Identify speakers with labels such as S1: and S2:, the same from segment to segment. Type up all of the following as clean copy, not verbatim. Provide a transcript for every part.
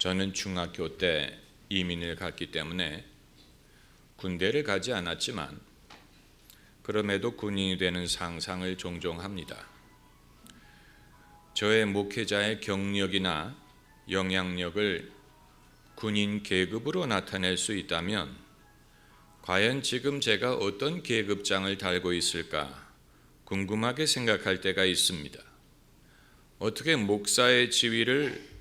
S1: 저는 중학교 때 이민을 갔기 때문에 군대를 가지 않았지만 그럼에도 군인이 되는 상상을 종종 합니다. 저의 목회자의 경력이나 영향력을 군인 계급으로 나타낼 수 있다면 과연 지금 제가 어떤 계급장을 달고 있을까 궁금하게 생각할 때가 있습니다. 어떻게 목사의 지위를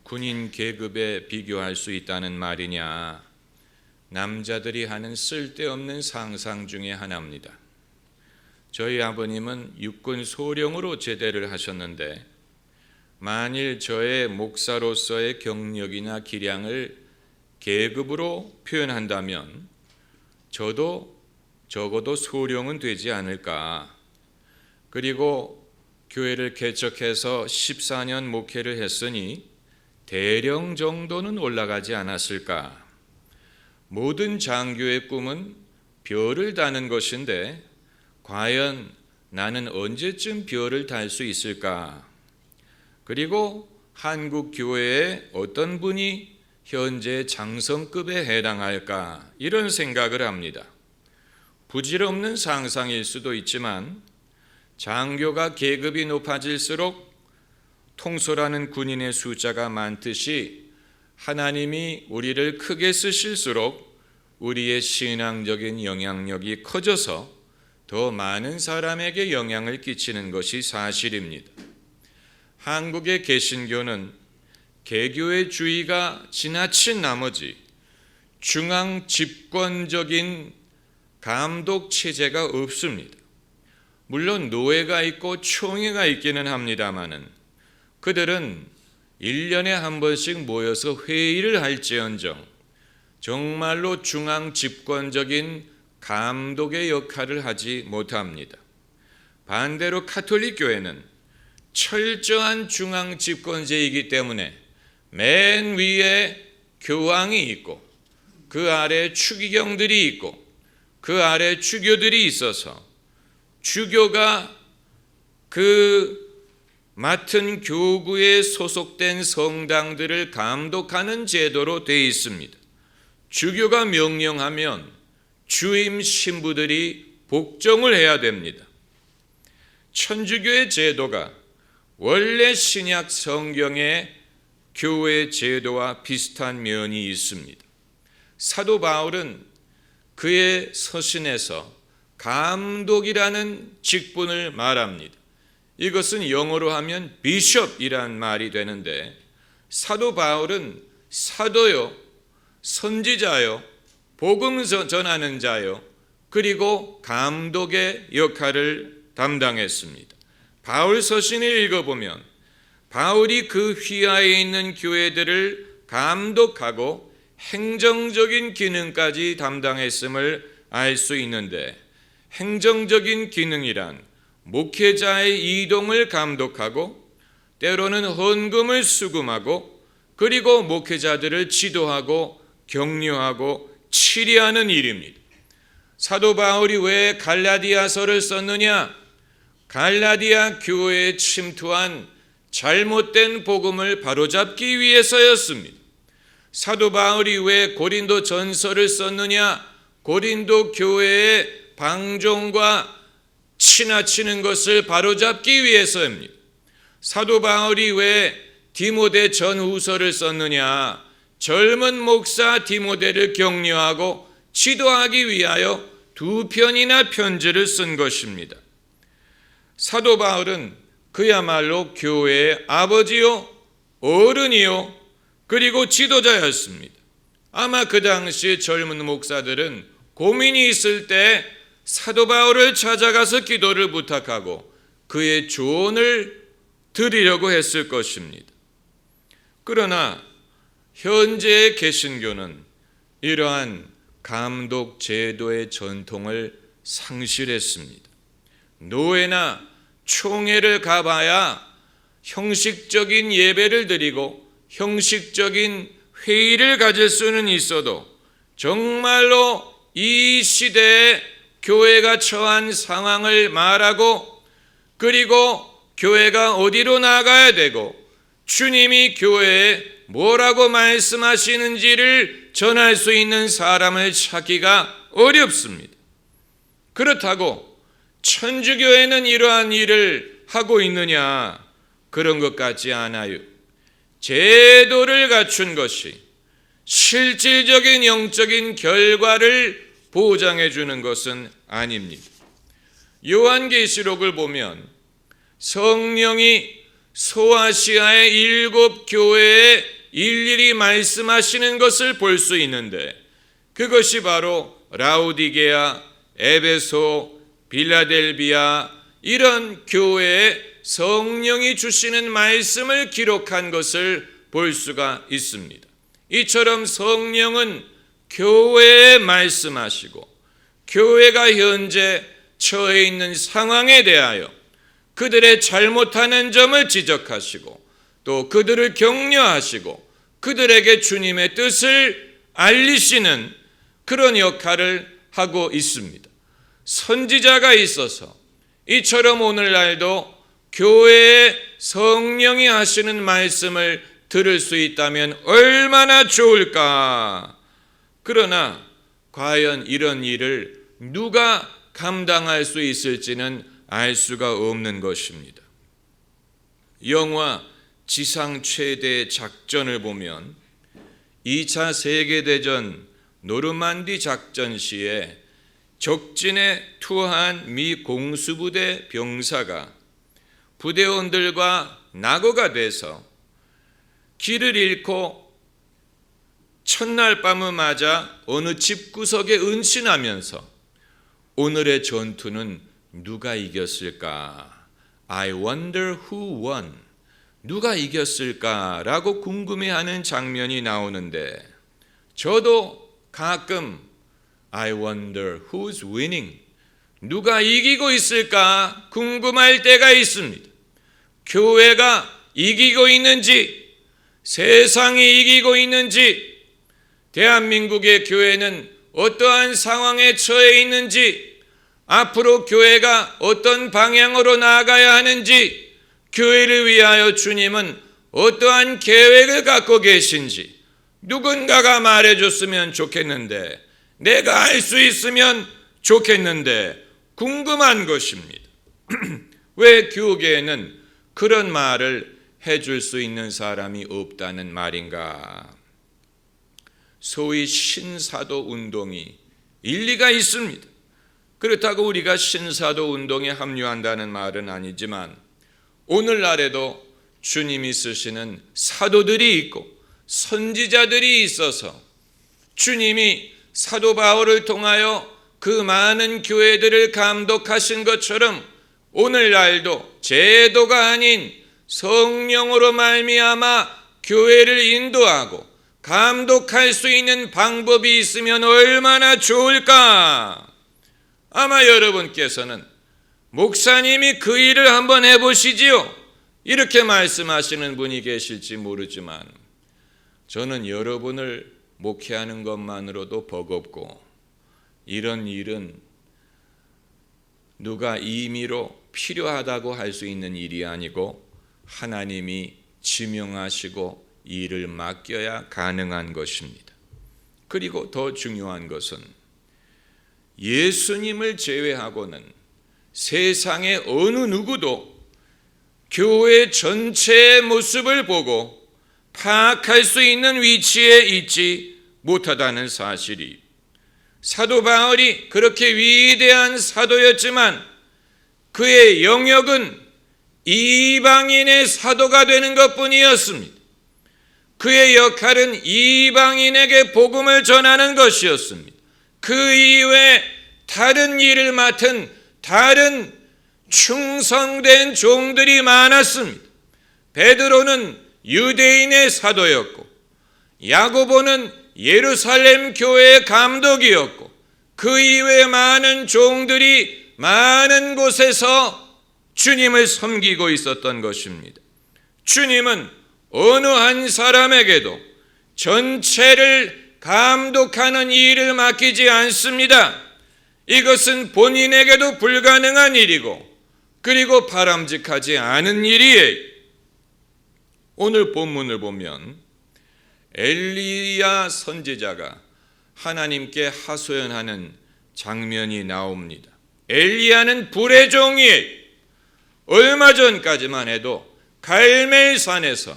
S1: 군인 계급에 비교할 수 있다는 말이냐? 남자들이 하는 쓸데없는 상상 중에 하나입니다. 저희 아버님은 육군 소령으로 제대를 하셨는데 만일 저의 목사로서의 경력이나 기량을 계급으로 표현한다면 저도 적어도 소령은 되지 않을까. 그리고 교회를 개척해서 14년 목회를 했으니 대령 정도는 올라가지 않았을까. 모든 장교의 꿈은 별을 다는 것인데 과연 나는 언제쯤 별을 달 수 있을까? 그리고 한국 교회에 어떤 분이 현재 장성급에 해당할까? 이런 생각을 합니다. 부질없는 상상일 수도 있지만 장교가 계급이 높아질수록 통솔하는 군인의 숫자가 많듯이 하나님이 우리를 크게 쓰실수록 우리의 신앙적인 영향력이 커져서 더 많은 사람에게 영향을 끼치는 것이 사실입니다. 한국의 개신교는 개교회주의가 지나친 나머지 중앙 집권적인 감독 체제가 없습니다. 물론 노회가 있고 총회가 있기는 합니다마는 그들은 1년에 한 번씩 모여서 회의를 할지언정 정말로 중앙 집권적인 감독의 역할을 하지 못합니다. 반대로 카톨릭 교회는 철저한 중앙 집권제이기 때문에 맨 위에 교황이 있고 그 아래 추기경들이 있고 그 아래 주교들이 있어서 주교가 그 맡은 교구에 소속된 성당들을 감독하는 제도로 되어 있습니다. 주교가 명령하면 주임 신부들이 복종을 해야 됩니다. 천주교의 제도가 원래 신약 성경의 교회 제도와 비슷한 면이 있습니다. 사도 바울은 그의 서신에서 감독이라는 직분을 말합니다. 이것은 영어로 하면 비숍이란 말이 되는데 사도 바울은 사도요, 선지자요, 복음 전하는 자요, 그리고 감독의 역할을 담당했습니다. 바울 서신을 읽어보면 바울이 그 휘하에 있는 교회들을 감독하고 행정적인 기능까지 담당했음을 알 수 있는데 행정적인 기능이란 목회자의 이동을 감독하고 때로는 헌금을 수금하고 그리고 목회자들을 지도하고 격려하고 치리하는 일입니다. 사도 바울이 왜 갈라디아서를 썼느냐? 갈라디아 교회에 침투한 잘못된 복음을 바로잡기 위해서였습니다. 사도 바울이 왜 고린도 전서를 썼느냐? 고린도 교회의 방종과 치나치는 것을 바로잡기 위해서입니다. 사도 바울이 왜 디모데 전후서를 썼느냐? 젊은 목사 디모데를 격려하고 지도하기 위하여 2편이나 편지를 쓴 것입니다. 사도 바울은 그야말로 교회의 아버지요, 어른이요, 그리고 지도자였습니다. 아마 그 당시 젊은 목사들은 고민이 있을 때 사도 바울을 찾아가서 기도를 부탁하고 그의 조언을 드리려고 했을 것입니다. 그러나 현재의 개신교는 이러한 감독 제도의 전통을 상실했습니다. 노회나 총회를 가봐야 형식적인 예배를 드리고 형식적인 회의를 가질 수는 있어도 정말로 이 시대에 교회가 처한 상황을 말하고 그리고 교회가 어디로 나가야 되고 주님이 교회에 뭐라고 말씀하시는지를 전할 수 있는 사람을 찾기가 어렵습니다. 그렇다고 천주교회는 이러한 일을 하고 있느냐? 그런 것 같지 않아요. 제도를 갖춘 것이 실질적인 영적인 결과를 보장해 주는 것은 아닙니다. 요한계시록을 보면 성령이 소아시아의 7 교회에 일일이 말씀하시는 것을 볼 수 있는데, 그것이 바로 라우디게아, 에베소, 빌라델비아 이런 교회에 성령이 주시는 말씀을 기록한 것을 볼 수가 있습니다. 이처럼 성령은 교회에 말씀하시고 교회가 현재 처해 있는 상황에 대하여 그들의 잘못하는 점을 지적하시고 또 그들을 격려하시고 그들에게 주님의 뜻을 알리시는 그런 역할을 하고 있습니다. 선지자가 있어서 이처럼 오늘날도 교회에 성령이 하시는 말씀을 들을 수 있다면 얼마나 좋을까. 그러나 과연 이런 일을 누가 감당할 수 있을지는 알 수가 없는 것입니다. 영화 지상 최대 작전을 보면 2차 세계대전 노르만디 작전 시에 적진에 투하한 미 공수부대 병사가 부대원들과 낙오가 돼서 길을 잃고 첫날 밤을 맞아 어느 집구석에 은신하면서 오늘의 전투는 누가 이겼을까? I wonder who won. 누가 이겼을까라고 궁금해하는 장면이 나오는데, 저도 가끔 I wonder who's winning. 누가 이기고 있을까 궁금할 때가 있습니다. 교회가 이기고 있는지, 세상이 이기고 있는지, 대한민국의 교회는 어떠한 상황에 처해 있는지, 앞으로 교회가 어떤 방향으로 나아가야 하는지, 교회를 위하여 주님은 어떠한 계획을 갖고 계신지 누군가가 말해줬으면 좋겠는데, 내가 알 수 있으면 좋겠는데 궁금한 것입니다. 왜 교계에는 그런 말을 해줄 수 있는 사람이 없다는 말인가? 소위 신사도 운동이 일리가 있습니다. 그렇다고 우리가 신사도 운동에 합류한다는 말은 아니지만, 오늘날에도 주님이 쓰시는 사도들이 있고 선지자들이 있어서 주님이 사도 바울을 통하여 그 많은 교회들을 감독하신 것처럼 오늘날도 제도가 아닌 성령으로 말미암아 교회를 인도하고 감독할 수 있는 방법이 있으면 얼마나 좋을까? 아마 여러분께서는 목사님이 그 일을 한번 해보시지요, 이렇게 말씀하시는 분이 계실지 모르지만, 저는 여러분을 목회하는 것만으로도 버겁고, 이런 일은 누가 임의로 필요하다고 할 수 있는 일이 아니고 하나님이 지명하시고 일을 맡겨야 가능한 것입니다. 그리고 더 중요한 것은 예수님을 제외하고는 세상의 어느 누구도 교회 전체의 모습을 보고 파악할 수 있는 위치에 있지 못하다는 사실이, 사도 바울이 그렇게 위대한 사도였지만 그의 영역은 이방인의 사도가 되는 것뿐이었습니다. 그의 역할은 이방인에게 복음을 전하는 것이었습니다. 그 이외에 다른 일을 맡은 다른 충성된 종들이 많았습니다. 베드로는 유대인의 사도였고, 야고보는 예루살렘 교회의 감독이었고, 그 이외에 많은 종들이 많은 곳에서 주님을 섬기고 있었던 것입니다. 주님은 어느 한 사람에게도 전체를 감독하는 일을 맡기지 않습니다. 이것은 본인에게도 불가능한 일이고, 그리고 바람직하지 않은 일이에요. 오늘 본문을 보면 엘리야 선지자가 하나님께 하소연하는 장면이 나옵니다. 엘리야는 불의 종이에요. 얼마 전까지만 해도 갈멜산에서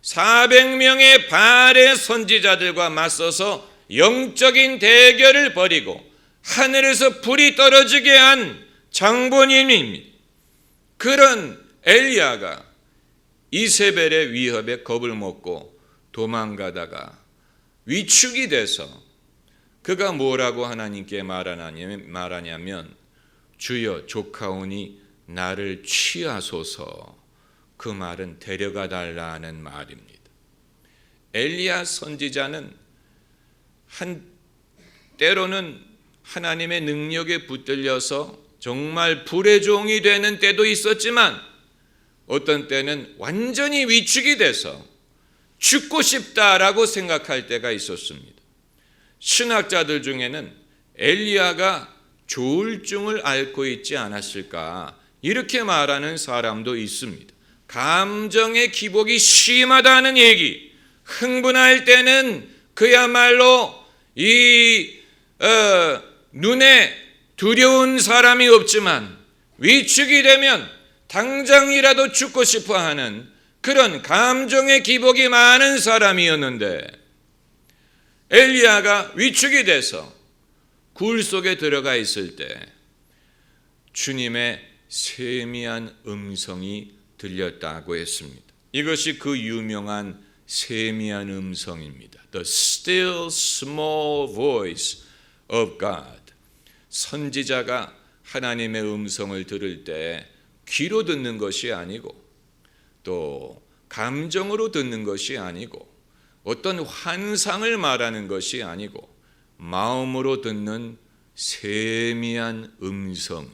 S1: 400명의 바알의 선지자들과 맞서서 영적인 대결을 벌이고 하늘에서 불이 떨어지게 한 장본인입니다. 그런 엘리야가 이세벨의 위협에 겁을 먹고 도망가다가 위축이 돼서 그가 뭐라고 하나님께 말하냐면 주여 조카오니 나를 취하소서. 그 말은 데려가 달라는 말입니다. 엘리야 선지자는 때로는 하나님의 능력에 붙들려서 정말 불의 종이 되는 때도 있었지만 어떤 때는 완전히 위축이 돼서 죽고 싶다라고 생각할 때가 있었습니다. 신학자들 중에는 엘리야가 조울증을 앓고 있지 않았을까 이렇게 말하는 사람도 있습니다. 감정의 기복이 심하다는 얘기, 흥분할 때는 그야말로 눈에 두려운 사람이 없지만 위축이 되면 당장이라도 죽고 싶어 하는 그런 감정의 기복이 많은 사람이었는데 엘리야가 위축이 돼서 굴 속에 들어가 있을 때 주님의 세미한 음성이 들렸다고 했습니다. 이것이 그 유명한 세미한 음성입니다. The still small voice of God. 선지자가 하나님의 음성을 들을 때 귀로 듣는 것이 아니고 또 감정으로 듣는 것이 아니고 어떤 환상을 말하는 것이 아니고 마음으로 듣는 세미한 음성이,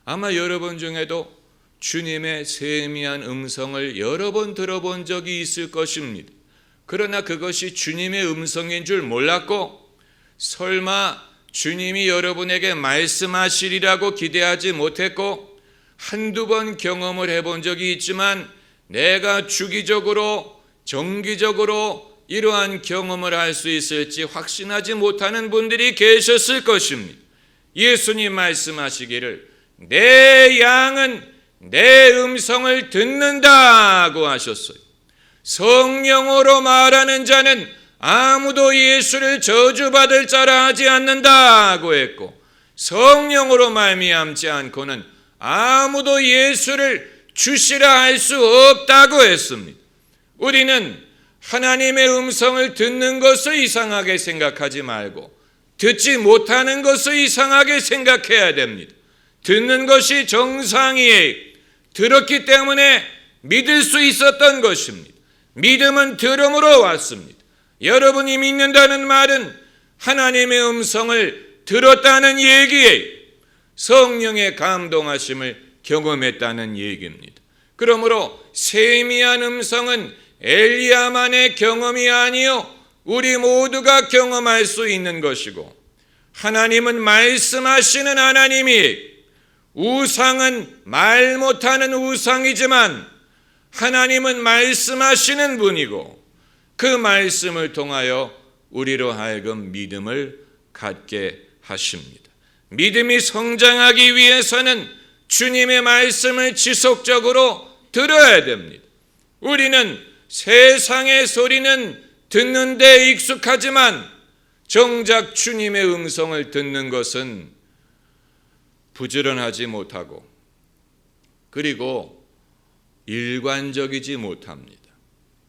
S1: 아마 여러분 중에도 주님의 세미한 음성을 여러 번 들어본 적이 있을 것입니다. 그러나 그것이 주님의 음성인 줄 몰랐고 설마 주님이 여러분에게 말씀하시리라고 기대하지 못했고 한두 번 경험을 해본 적이 있지만 내가 주기적으로 정기적으로 이러한 경험을 할 수 있을지 확신하지 못하는 분들이 계셨을 것입니다. 예수님 말씀하시기를 내 양은 내 음성을 듣는다고 하셨어요. 성령으로 말하는 자는 아무도 예수를 저주받을 자라 하지 않는다고 했고 성령으로 말미암지 않고는 아무도 예수를 주시라 할 수 없다고 했습니다. 우리는 하나님의 음성을 듣는 것을 이상하게 생각하지 말고 듣지 못하는 것을 이상하게 생각해야 됩니다. 듣는 것이 정상이에요. 들었기 때문에 믿을 수 있었던 것입니다. 믿음은 들음으로 왔습니다. 여러분이 믿는다는 말은 하나님의 음성을 들었다는 얘기예요. 성령의 감동하심을 경험했다는 얘기입니다. 그러므로 세미한 음성은 엘리야만의 경험이 아니요 우리 모두가 경험할 수 있는 것이고 하나님은 말씀하시는 하나님이 우상은 말 못하는 우상이지만 하나님은 말씀하시는 분이고 그 말씀을 통하여 우리로 하여금 믿음을 갖게 하십니다. 믿음이 성장하기 위해서는 주님의 말씀을 지속적으로 들어야 됩니다. 우리는 세상의 소리는 듣는 데 익숙하지만 정작 주님의 음성을 듣는 것은 부지런하지 못하고 그리고 일관적이지 못합니다.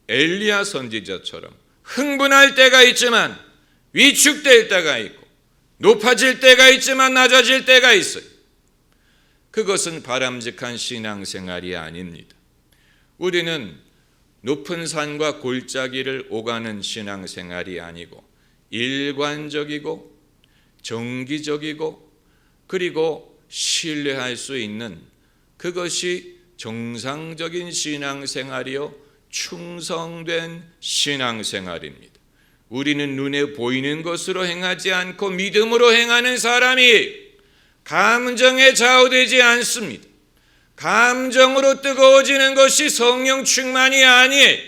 S1: 엘리야 선지자처럼 흥분할 때가 있지만 위축될 때가 있고 높아질 때가 있지만 낮아질 때가 있어요. 그것은 바람직한 신앙생활이 아닙니다. 우리는 높은 산과 골짜기를 오가는 신앙생활이 아니고 일관적이고 정기적이고 그리고 신뢰할 수 있는 그것이 정상적인 신앙생활이요 충성된 신앙생활입니다. 우리는 눈에 보이는 것으로 행하지 않고 믿음으로 행하는 사람이 감정에 좌우되지 않습니다. 감정으로 뜨거워지는 것이 성령 충만이 아니에요.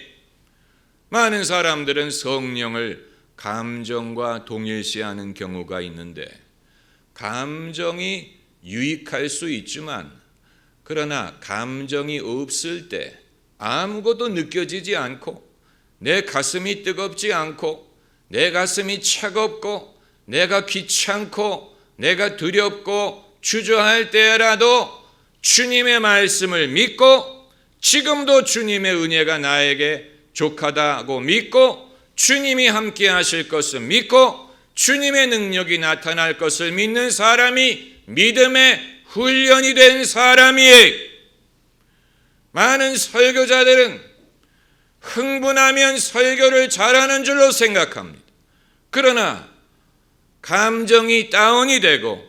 S1: 많은 사람들은 성령을 감정과 동일시하는 경우가 있는데, 감정이 유익할 수 있지만 그러나 감정이 없을 때 아무것도 느껴지지 않고, 내 가슴이 뜨겁지 않고, 내 가슴이 차갑고, 내가 귀찮고, 내가 두렵고 주저할 때라도 주님의 말씀을 믿고, 지금도 주님의 은혜가 나에게 족하다고 믿고, 주님이 함께 하실 것을 믿고, 주님의 능력이 나타날 것을 믿는 사람이 믿음의 훈련이 된 사람이에요. 많은 설교자들은 흥분하면 설교를 잘하는 줄로 생각합니다. 그러나 감정이 다운이 되고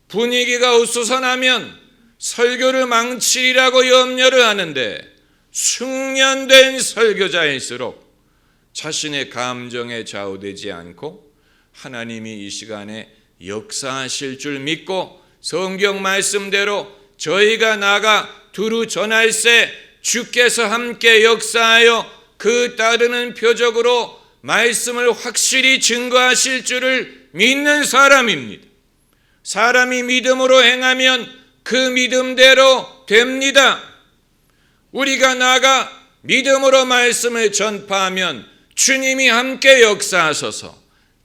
S1: 분위기가 어수선하면 설교를 망치리라고 염려를 하는데, 숙련된 설교자일수록 자신의 감정에 좌우되지 않고 하나님이 이 시간에 역사하실 줄 믿고, 성경 말씀대로 저희가 나가 두루 전할세 주께서 함께 역사하여 그 따르는 표적으로 말씀을 확실히 증거하실 줄을 믿는 사람입니다. 사람이 믿음으로 행하면 그 믿음대로 됩니다. 우리가 나가 믿음으로 말씀을 전파하면 주님이 함께 역사하셔서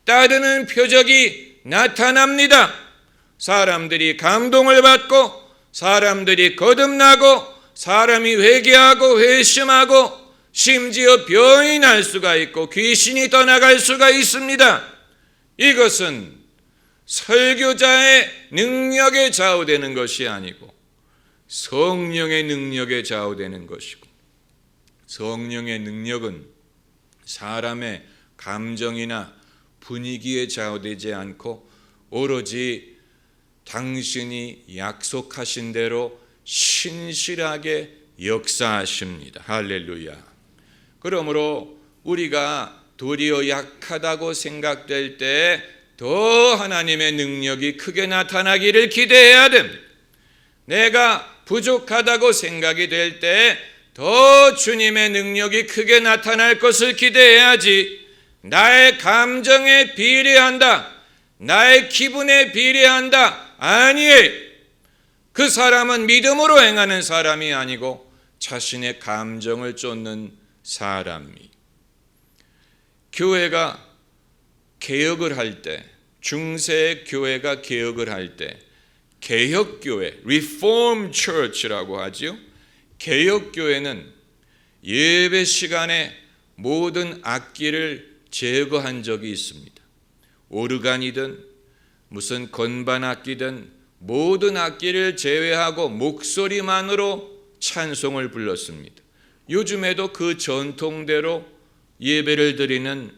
S1: 따르는 표적이 나타납니다. 사람들이 감동을 받고, 사람들이 거듭나고, 사람이 회개하고 회심하고, 심지어 병이 날 수가 있고 귀신이 떠나갈 수가 있습니다. 이것은 설교자의 능력에 좌우되는 것이 아니고 성령의 능력에 좌우되는 것이고, 성령의 능력은 사람의 감정이나 분위기에 좌우되지 않고 오로지 당신이 약속하신 대로 신실하게 역사하십니다. 할렐루야. 그러므로 우리가 도리어 약하다고 생각될 때 더 하나님의 능력이 크게 나타나기를 기대해야 됩니다. 내가 부족하다고 생각이 될 때 더 주님의 능력이 크게 나타날 것을 기대해야지, 나의 감정에 비례한다, 나의 기분에 비례한다, 아니에요. 그 사람은 믿음으로 행하는 사람이 아니고 자신의 감정을 쫓는 사람이. 교회가 개혁을 할 때, 중세 교회가 개혁을 할 때 개혁교회, Reform Church라고 하죠. 개혁교회는 예배 시간에 모든 악기를 제거한 적이 있습니다. 오르간이든 무슨 건반 악기든 모든 악기를 제외하고 목소리만으로 찬송을 불렀습니다. 요즘에도 그 전통대로 예배를 드리는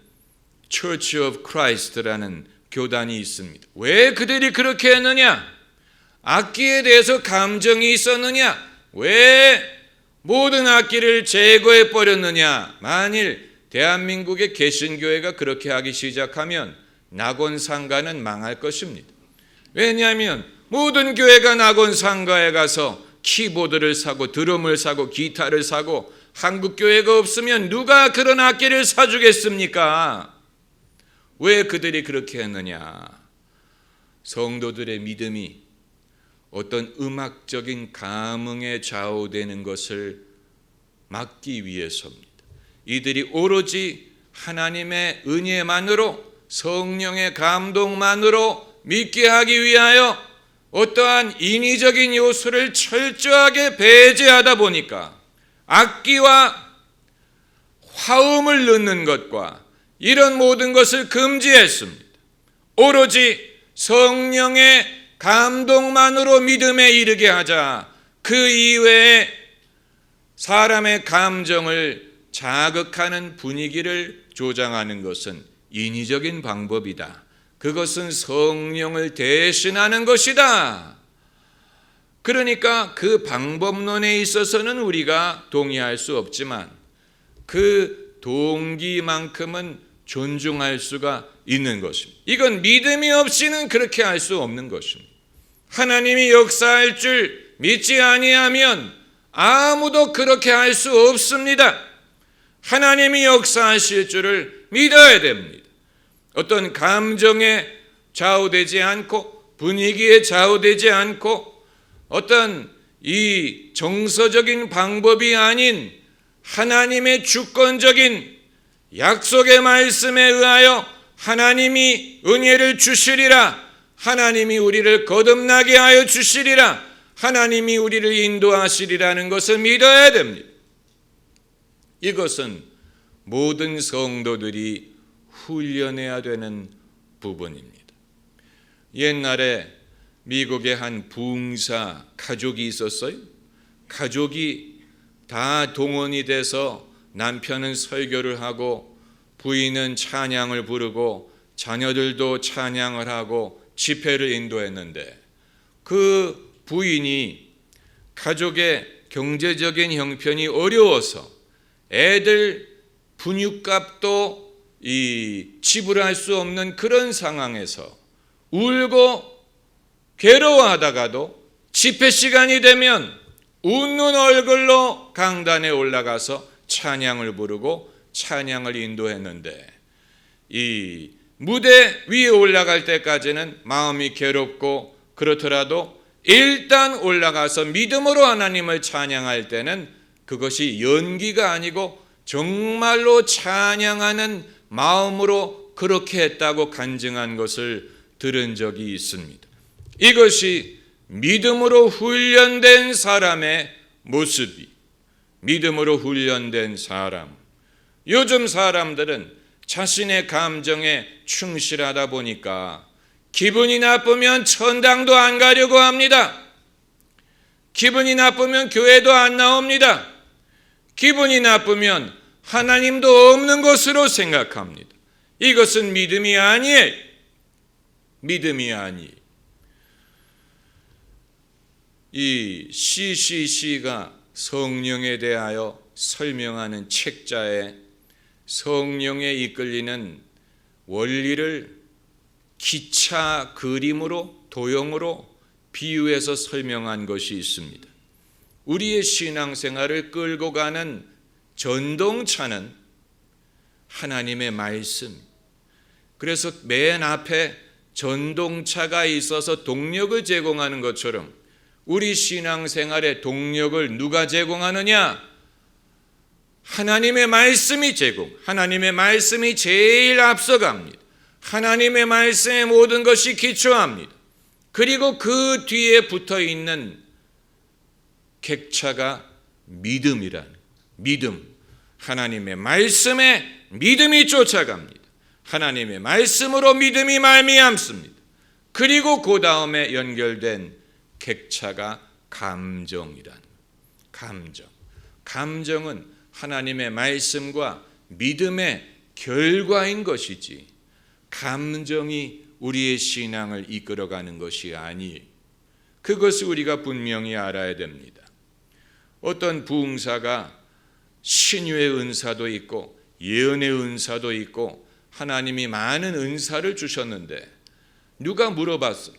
S1: Church of Christ라는 교단이 있습니다. 왜 그들이 그렇게 했느냐? 악기에 대해서 감정이 있었느냐? 왜 모든 악기를 제거해 버렸느냐? 만일 대한민국의 개신교회가 그렇게 하기 시작하면 낙원상가는 망할 것입니다. 왜냐하면 모든 교회가 낙원상가에 가서 키보드를 사고 드럼을 사고 기타를 사고, 한국교회가 없으면 누가 그런 악기를 사주겠습니까? 왜 그들이 그렇게 했느냐? 성도들의 믿음이 어떤 음악적인 감흥에 좌우되는 것을 막기 위해서입니다. 이들이 오로지 하나님의 은혜만으로, 성령의 감동만으로 믿게 하기 위하여 어떠한 인위적인 요소를 철저하게 배제하다 보니까 악기와 화음을 넣는 것과 이런 모든 것을 금지했습니다. 오로지 성령의 감동만으로 믿음에 이르게 하자. 그 이외에 사람의 감정을 자극하는 분위기를 조장하는 것은 인위적인 방법이다. 그것은 성령을 대신하는 것이다. 그러니까 그 방법론에 있어서는 우리가 동의할 수 없지만 그 동기만큼은 존중할 수가 있는 것입니다. 이건 믿음이 없이는 그렇게 할 수 없는 것입니다. 하나님이 역사할 줄 믿지 아니하면 아무도 그렇게 할 수 없습니다. 하나님이 역사하실 줄을 믿어야 됩니다. 어떤 감정에 좌우되지 않고 분위기에 좌우되지 않고 어떤 이 정서적인 방법이 아닌 하나님의 주권적인 약속의 말씀에 의하여 하나님이 은혜를 주시리라, 하나님이 우리를 거듭나게 하여 주시리라, 하나님이 우리를 인도하시리라는 것을 믿어야 됩니다. 이것은 모든 성도들이 훈련해야 되는 부분입니다. 옛날에 미국의 한 부흥사 가족이 있었어요. 가족이 다 동원이 돼서 남편은 설교를 하고 부인은 찬양을 부르고 자녀들도 찬양을 하고 집회를 인도했는데 그 부인이 가족의 경제적인 형편이 어려워서 애들 분유값도 지불할 수 없는 그런 상황에서 울고 괴로워하다가도 집회 시간이 되면 웃는 얼굴로 강단에 올라가서 찬양을 부르고 찬양을 인도했는데 이 무대 위에 올라갈 때까지는 마음이 괴롭고 그렇더라도 일단 올라가서 믿음으로 하나님을 찬양할 때는 그것이 연기가 아니고 정말로 찬양하는 마음으로 그렇게 했다고 간증한 것을 들은 적이 있습니다. 이것이 믿음으로 훈련된 사람의 모습이, 믿음으로 훈련된 사람. 요즘 사람들은 자신의 감정에 충실하다 보니까 기분이 나쁘면 천당도 안 가려고 합니다. 기분이 나쁘면 교회도 안 나옵니다. 기분이 나쁘면 하나님도 없는 것으로 생각합니다. 이것은 믿음이 아니에요. 믿음이 아니에요. 이 CCC가 성령에 대하여 설명하는 책자에 성령에 이끌리는 원리를 기차 그림으로 도형으로 비유해서 설명한 것이 있습니다. 우리의 신앙생활을 끌고 가는 전동차는 하나님의 말씀. 그래서 맨 앞에 전동차가 있어서 동력을 제공하는 것처럼 우리 신앙생활의 동력을 누가 제공하느냐? 하나님의 말씀이 하나님의 말씀이 제일 앞서갑니다. 하나님의 말씀에 모든 것이 기초합니다. 그리고 그 뒤에 붙어 있는 객차가 믿음. 하나님의 말씀에 믿음이 쫓아갑니다. 하나님의 말씀으로 믿음이 말미암습니다. 그리고 그 다음에 연결된 객차가 감정이라는 감정. 감정은 하나님의 말씀과 믿음의 결과인 것이지 감정이 우리의 신앙을 이끌어가는 것이 아니에요. 그것을 우리가 분명히 알아야 됩니다. 어떤 부흥사가 신유의 은사도 있고 예언의 은사도 있고 하나님이 많은 은사를 주셨는데 누가 물어봤어요.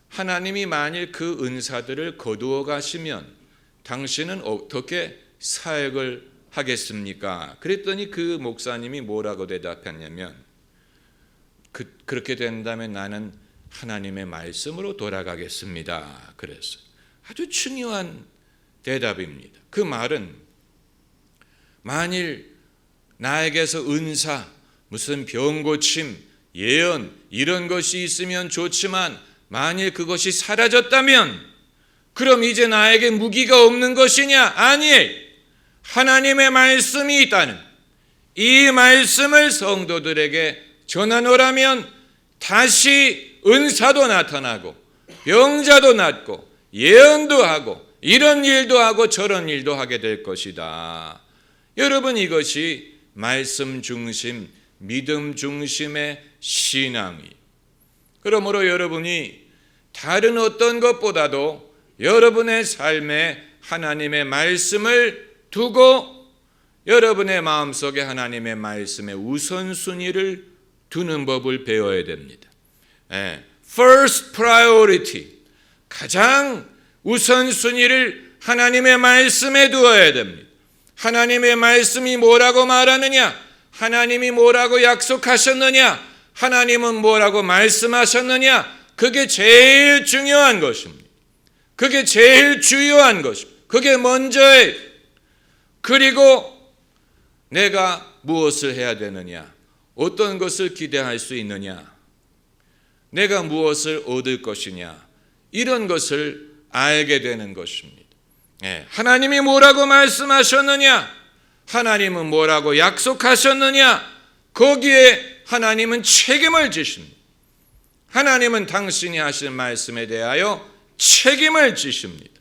S1: 하나님이 만일 그 은사들을 거두어 가시면 당신은 어떻게 사역을 하겠습니까? 그랬더니 그 목사님이 뭐라고 대답했냐면 그렇게 된다면 나는 하나님의 말씀으로 돌아가겠습니다. 그랬어요. 아주 중요한 대답입니다. 그 말은 만일 나에게서 은사, 무슨 병고침, 예언 이런 것이 있으면 좋지만 만일 그것이 사라졌다면 그럼 이제 나에게 무기가 없는 것이냐? 아니에요. 하나님의 말씀이 있다는 이 말씀을 성도들에게 전하노라면 다시 은사도 나타나고 병자도 낫고 예언도 하고 이런 일도 하고 저런 일도 하게 될 것이다. 여러분, 이것이 말씀 중심, 믿음 중심의 신앙이. 그러므로 여러분이 다른 어떤 것보다도 여러분의 삶에 하나님의 말씀을 두고 여러분의 마음속에 하나님의 말씀의 우선순위를 두는 법을 배워야 됩니다. First priority, 가장 우선순위를 하나님의 말씀에 두어야 됩니다. 하나님의 말씀이 뭐라고 말하느냐? 하나님이 뭐라고 약속하셨느냐? 하나님은 뭐라고 말씀하셨느냐? 그게 제일 중요한 것입니다. 그게 제일 주요한 것입니다. 그게 먼저예요. 그리고 내가 무엇을 해야 되느냐? 어떤 것을 기대할 수 있느냐? 내가 무엇을 얻을 것이냐? 이런 것을 알게 되는 것입니다. 하나님이 뭐라고 말씀하셨느냐? 하나님은 뭐라고 약속하셨느냐? 거기에 하나님은 책임을 지십니다. 하나님은 당신이 하신 말씀에 대하여 책임을 지십니다.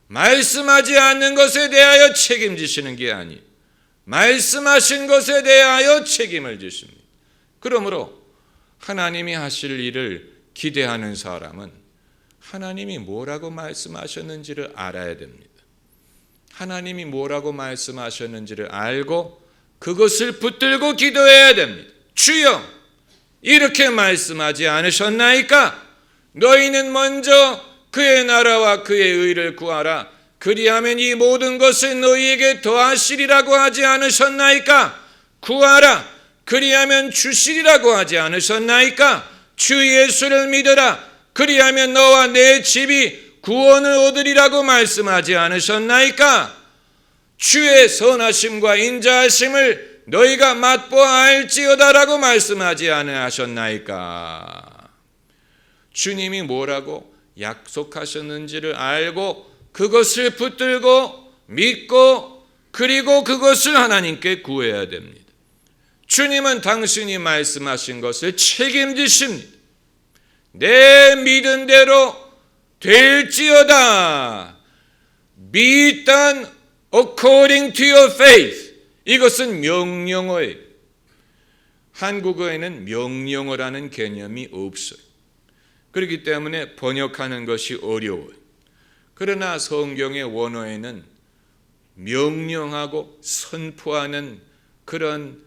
S1: 말씀하지 않는 것에 대하여 책임지시는 게 아니에요. 말씀하신 것에 대하여 책임을 지십니다. 그러므로 하나님이 하실 일을 기대하는 사람은 하나님이 뭐라고 말씀하셨는지를 알아야 됩니다. 하나님이 뭐라고 말씀하셨는지를 알고 그것을 붙들고 기도해야 됩니다. 주여, 이렇게 말씀하지 않으셨나이까? 너희는 먼저 그의 나라와 그의 의를 구하라. 그리하면 이 모든 것을 너희에게 더하시리라고 하지 않으셨나이까? 구하라. 그리하면 주시리라고 하지 않으셨나이까? 주 예수를 믿으라. 그리하면 너와 내 집이 구원을 얻으리라고 말씀하지 않으셨나이까? 주의 선하심과 인자하심을 너희가 맛보아 알지어다라고 말씀하지 않으셨나이까? 주님이 뭐라고 약속하셨는지를 알고 그것을 붙들고 믿고 그리고 그것을 하나님께 구해야 됩니다. 주님은 당신이 말씀하신 것을 책임지십니다. 내 믿은 대로 될지어다. Be it done according to your faith. 이것은 명령어예요. 한국어에는 명령어라는 개념이 없어요. 그렇기 때문에 번역하는 것이 어려워요. 그러나 성경의 원어에는 명령하고 선포하는 그런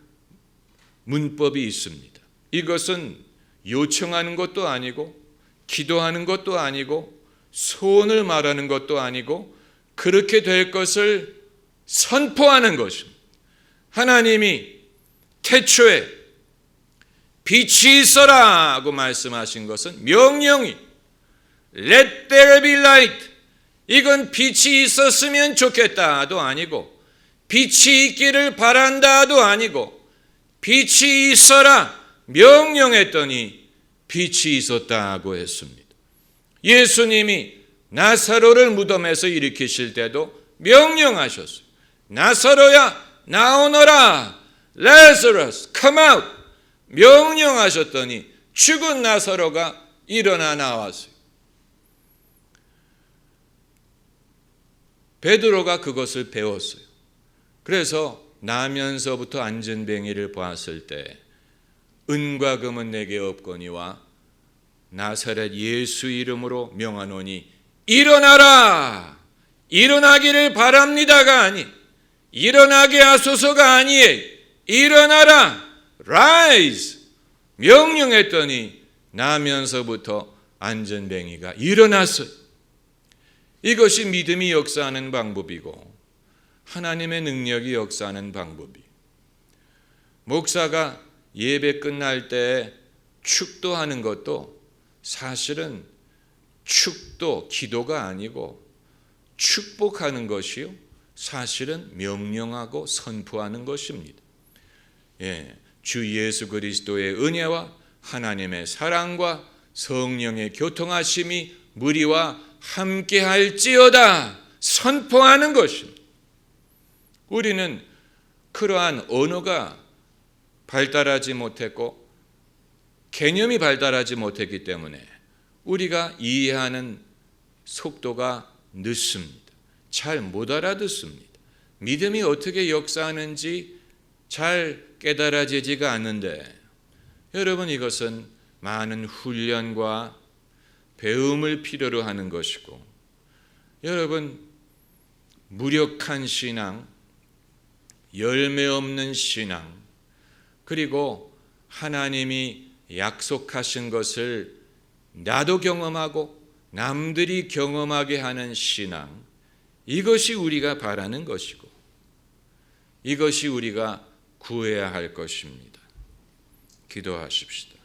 S1: 문법이 있습니다. 이것은 요청하는 것도 아니고 기도하는 것도 아니고 소원을 말하는 것도 아니고 그렇게 될 것을 선포하는 것입니다. 하나님이 태초에 빛이 있어라고 말씀하신 것은 명령이 Let there be light. 이건 빛이 있었으면 좋겠다도 아니고 빛이 있기를 바란다도 아니고 빛이 있어라 명령했더니 빛이 있었다고 했습니다. 예수님이 나사로를 무덤에서 일으키실 때도 명령하셨어요. 나사로야 나오너라. Lazarus come out. 명령하셨더니 죽은 나사로가 일어나 나왔어요. 베드로가 그것을 배웠어요. 그래서 나면서부터 안전뱅이를 보았을 때 은과 금은 내게 없거니와 나사렛 예수 이름으로 명하노니 일어나라. 일어나기를 바랍니다가 아니 일어나게 하소서가 아니에요. 일어나라. Rise. 명령했더니 나면서부터 안전뱅이가 일어났어요. 이것이 믿음이 역사하는 방법이고 하나님의 능력이 역사하는 방법이. 목사가 예배 끝날 때 축도하는 것도 사실은 축도, 기도가 아니고 축복하는 것이요. 사실은 명령하고 선포하는 것입니다. 주 예수 그리스도의 은혜와 하나님의 사랑과 성령의 교통하심이 무리와 함께 할지어다 선포하는 것입니다. 우리는 그러한 언어가 발달하지 못했고 개념이 발달하지 못했기 때문에 우리가 이해하는 속도가 늦습니다. 잘 못 알아듣습니다. 믿음이 어떻게 역사하는지 잘 깨달아지지가 않는데 여러분 이것은 많은 훈련과 배움을 필요로 하는 것이고 여러분 무력한 신앙, 열매 없는 신앙 그리고 하나님이 약속하신 것을 나도 경험하고 남들이 경험하게 하는 신앙, 이것이 우리가 바라는 것이고 이것이 우리가 구해야 할 것입니다. 기도하십시다.